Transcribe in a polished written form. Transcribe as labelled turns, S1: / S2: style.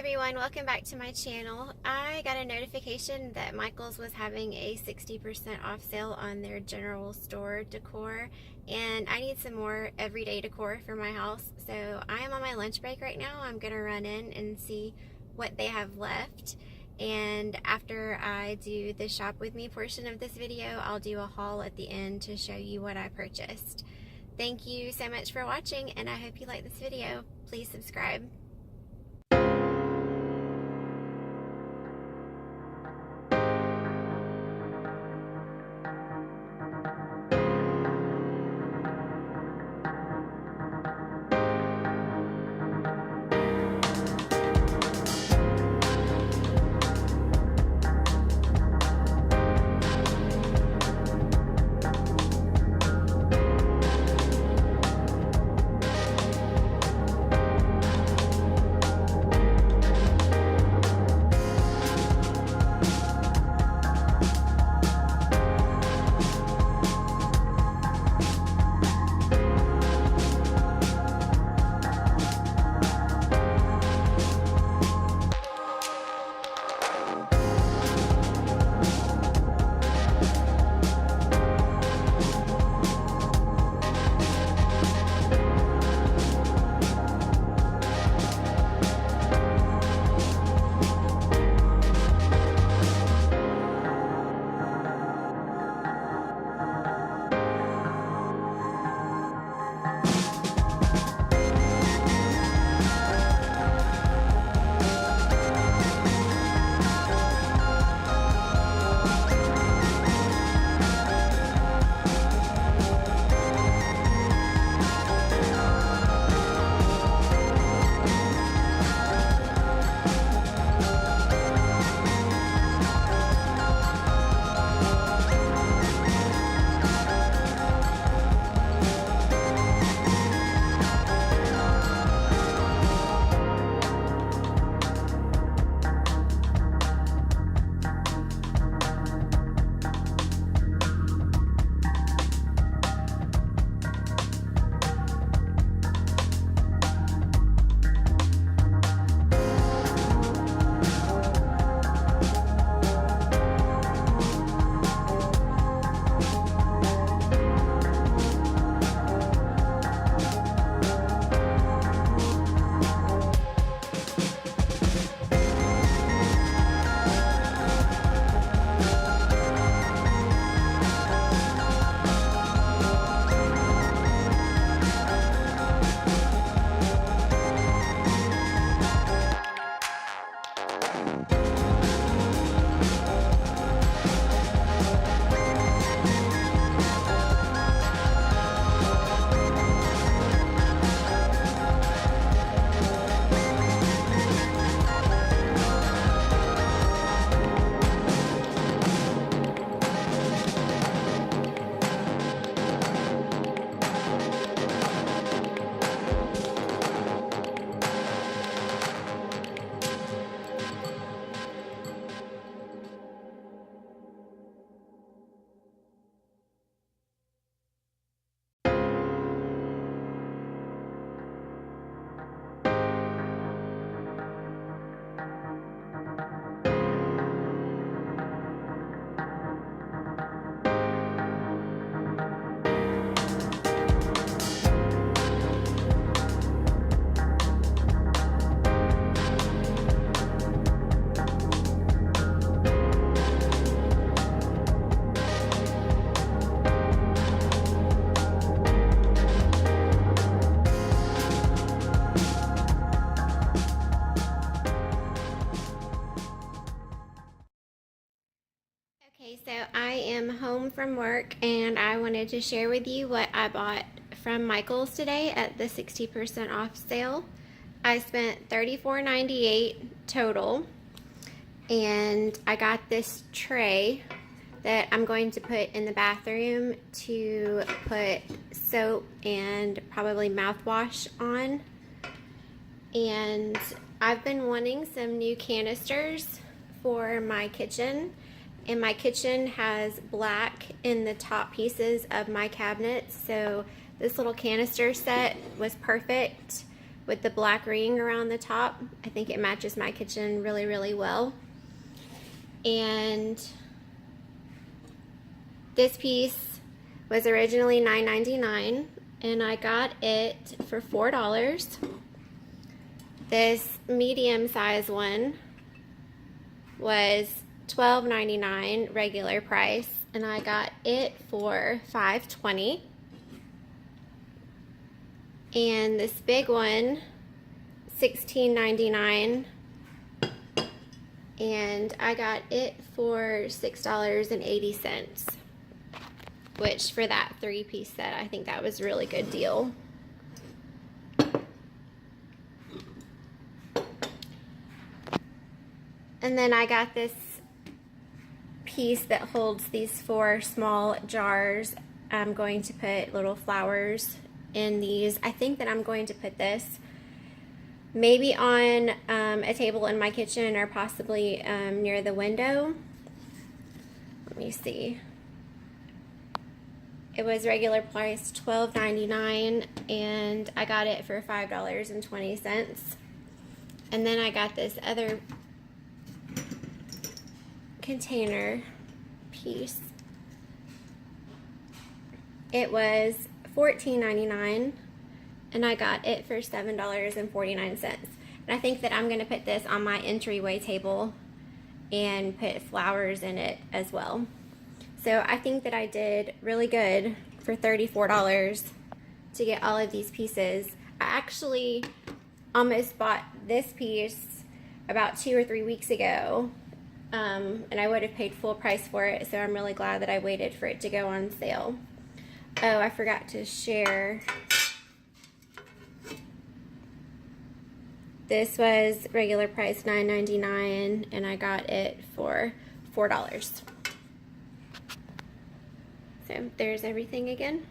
S1: everyone, welcome back to my channel. I got a notification that Michael's was having a 60% off sale on their general store decor, and I need some more everyday decor for my house. So I am on my lunch break right now. I'm gonna run in and see what they have left, and after I do the shop with me portion of this video, I'll do a haul at the end to show you what I purchased. Thank you so much for watching, and I hope you like this video. Please subscribe. Okay, so I am home from work and I wanted to share with you what I bought from Michael's today at the 60% off sale. I spent $34.98 total, and I got this tray that I'm going to put in the bathroom to put soap and probably mouthwash on. And I've been wanting some new canisters for my kitchen. And my kitchen has black in the top pieces of my cabinets, so this little canister set was perfect with the black ring around the top. I think it matches my kitchen really, really well. And this piece was originally $9.99 and I got it for $4. This medium size one was $12.99 regular price and I got it for $5.20. And this big one, $16.99, and I got it for $6.80, which for that 3-piece set, I think that was a really good deal. And then I got this piece that holds these 4 small jars. I'm going to put little flowers in these. I think that I'm going to put this maybe on a table in my kitchen or possibly near the window. Let me see. It was regular price $12.99 and I got it for $5.20. And then I got this other container piece. It was $14.99 and I got it for $7.49. And I think that I'm going to put this on my entryway table and put flowers in it as well. So I think that I did really good for $34 to get all of these pieces. I actually almost bought this piece about 2 or 3 weeks ago, and I would have paid full price for it, so I'm really glad that I waited for it to go on sale. Oh, I forgot to share. This was regular price $9.99 and I got it for $4. So there's everything again.